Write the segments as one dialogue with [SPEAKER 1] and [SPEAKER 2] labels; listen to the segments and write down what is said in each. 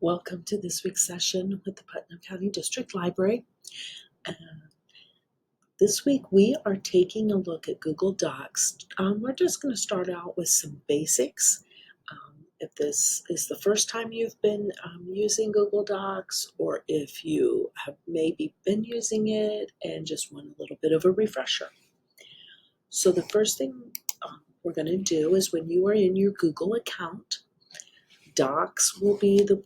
[SPEAKER 1] Welcome to this week's session with the Putnam County District Library. Uh, this week we are taking a look at Google Docs. We're just going to start out with some basics. If this is the first time you've been using Google Docs, or if you have maybe been using it and just want a little bit of a refresher. So the first thing we're going to do is when you are in your Google account, Docs will be the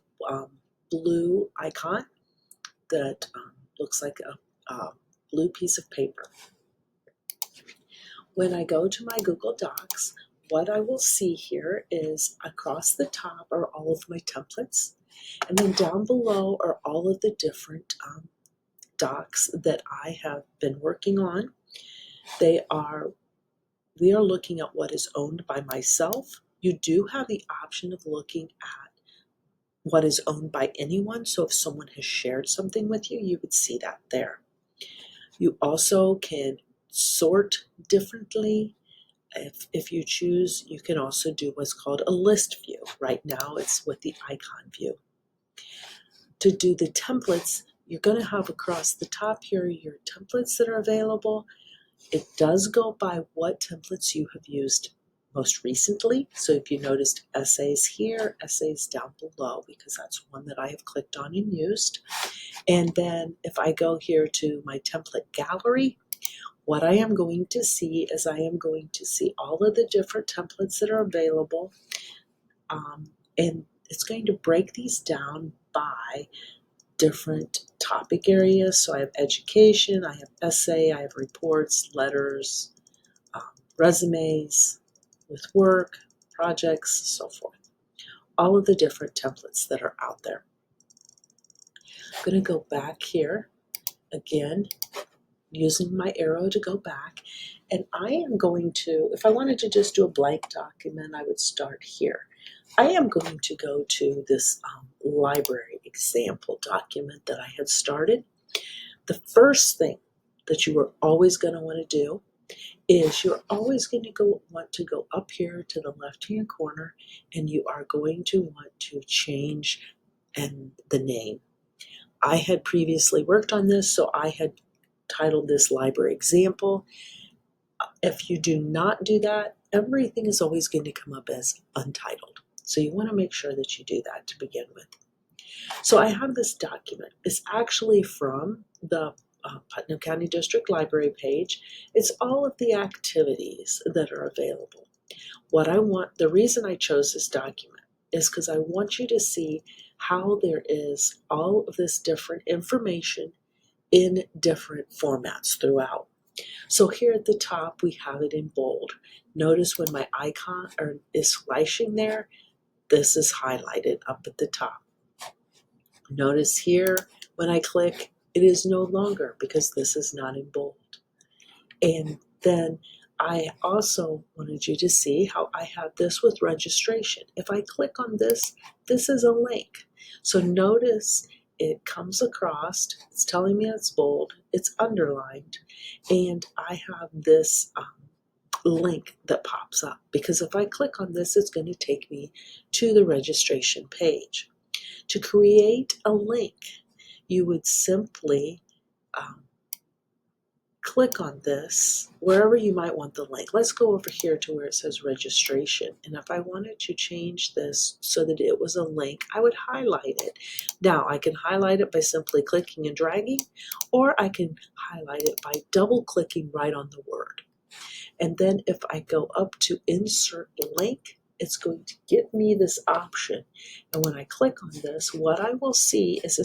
[SPEAKER 1] blue icon that looks like a blue piece of paper. When I go to my Google Docs, what I will see here is across the top are all of my templates, and then down below are all of the different docs that I have been working on. We are looking at what is owned by myself. You do have the option of looking at what is owned by anyone, so if someone has shared something with you, you would see that there. You also can sort differently. If you choose, you can also do what's called a list view. Right now it's with the icon view. To do the templates, you're going to have across the top here your templates that are available. It does go by what templates you have used most recently. So if you noticed essays here, essays down below, because that's one that I have clicked on and used. And then if I go here to my template gallery, what I am going to see is I am going to see all of the different templates that are available. And it's going to break these down by different topic areas. So I have education, I have essay, I have reports, letters, resumes with work, projects, so forth. All of the different templates that are out there. I'm going to go back here again, using my arrow to go back, and I am going to, if I wanted to just do a blank document, I would start here. I am going to go to this library example document that I had started. The first thing that you are always going to want to do is you're always going to want to go up here to the left-hand corner, and you are going to want to change the name. I had previously worked on this, so I had titled this library example. If you do not do that, everything is always going to come up as untitled. So you want to make sure that you do that to begin with. So I have this document. It's actually from the Putnam County District Library page. It's all of the activities that are available. The reason I chose this document is because I want you to see how there is all of this different information in different formats throughout. So here at the top, we have it in bold. Notice when my icon is flashing there, this is highlighted up at the top. Notice here, when I click, it is no longer because this is not in bold. And then I also wanted you to see how I have this with registration. If I click on this, this is a link. So notice it comes across, it's telling me it's bold, it's underlined, and I have this link that pops up, because if I click on this, it's going to take me to the registration page. To create a link, you would simply click on this wherever you might want the link. Let's go over here to where it says registration. And if I wanted to change this so that it was a link, I would highlight it. Now I can highlight it by simply clicking and dragging, or I can highlight it by double clicking right on the word. And then if I go up to insert link, it's going to give me this option. And when I click on this, what I will see is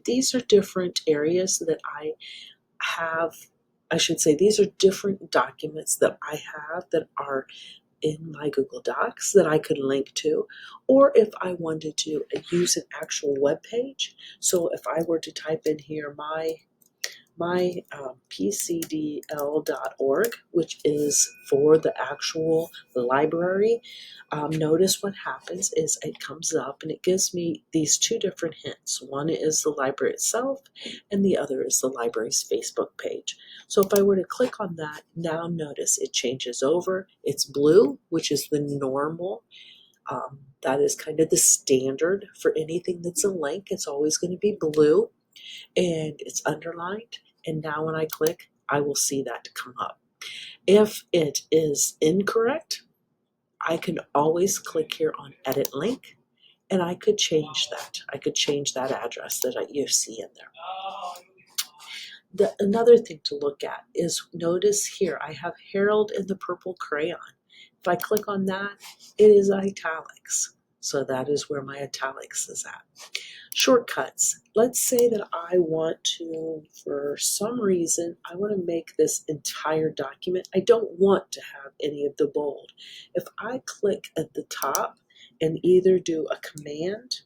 [SPEAKER 1] these are different areas that these are different documents that I have that are in my Google Docs that I could link to, or if I wanted to use an actual web page. So if I were to type in here my pcdl.org, which is for the actual library, notice what happens is it comes up and it gives me these two different hints. One is the library itself, and the other is the library's Facebook page. So if I were to click on that, now notice it changes over. It's blue, which is the normal That is kind of the standard for anything that's a link. It's always going to be blue and it's underlined. And now when I click, I will see that come up. If it is incorrect, I can always click here on edit link and I could change that. I could change that address that you see in there. Another thing to look at is, notice here I have Harold in the purple crayon. If I click on that, it is italics. So that is where my italics is at. Shortcuts. Let's say that I want to, for some reason, I want to make this entire document. I don't want to have any of the bold. If I click at the top and either do a command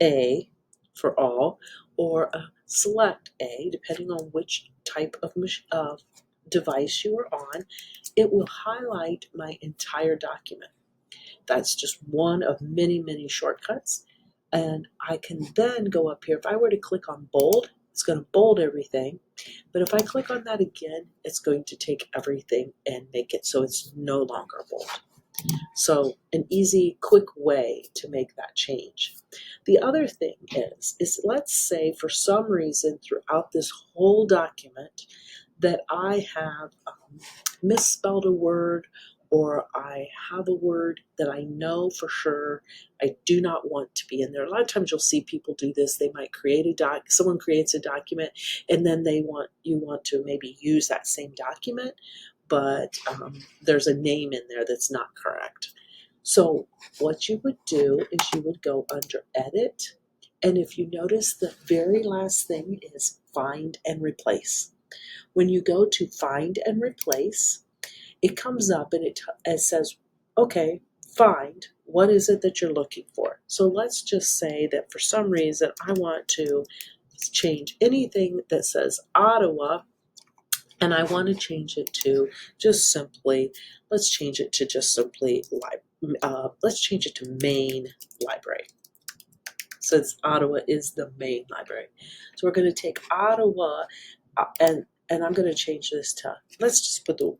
[SPEAKER 1] A for all, or a select A, depending on which type of device you are on, it will highlight my entire document. That's just one of many, many shortcuts. And I can then go up here. If I were to click on bold, it's going to bold everything. But if I click on that again, it's going to take everything and make it so it's no longer bold. So an easy, quick way to make that change. The other thing is let's say for some reason throughout this whole document that I have misspelled a word, or I have a word that I know for sure I do not want to be in there. A lot of times you'll see people do this. They might create someone creates a document and then you want to maybe use that same document, but there's a name in there that's not correct. So what you would do is you would go under edit, and if you notice the very last thing is find and replace. When you go to find and replace, it comes up and it says, okay, find, what is it that you're looking for? So let's just say that for some reason I want to change anything that says Ottawa, and I want to change it to just simply, let's change it to just simply, let's change it to main library. Since Ottawa is the main library. So we're going to take Ottawa and I'm going to change this to, let's just put the,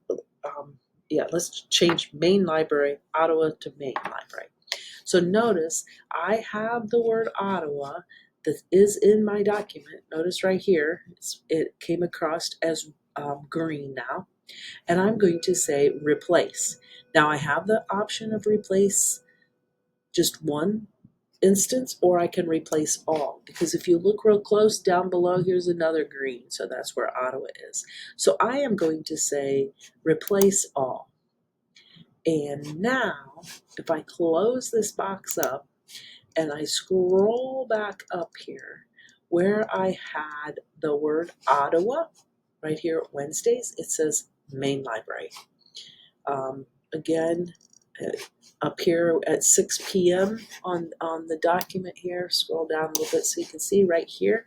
[SPEAKER 1] let's change main library, Ottawa to main library. So notice I have the word Ottawa that is in my document. Notice right here, it came across as green now. And I'm going to say replace. Now I have the option of replace just one instance, or I can replace all, because if you look real close down below, here's another green, so that's where Ottawa is. So I am going to say replace all. And now if I close this box up and I scroll back up here where I had the word Ottawa right here at Wednesdays, it says main library. Again, up here at 6 p.m. on the document here, scroll down a little bit so you can see right here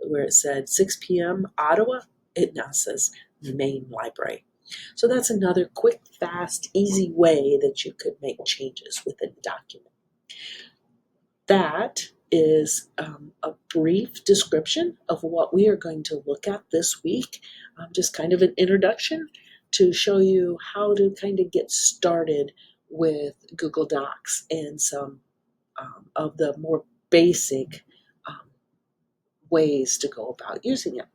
[SPEAKER 1] where it said 6 p.m. Ottawa, it now says main library. So that's another quick, fast, easy way that you could make changes within a document. That is a brief description of what we are going to look at this week. Just kind of an introduction to show you how to kind of get started with Google Docs and some of the more basic ways to go about using it.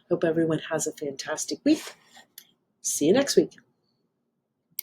[SPEAKER 1] Hope everyone has a fantastic week. See you next week.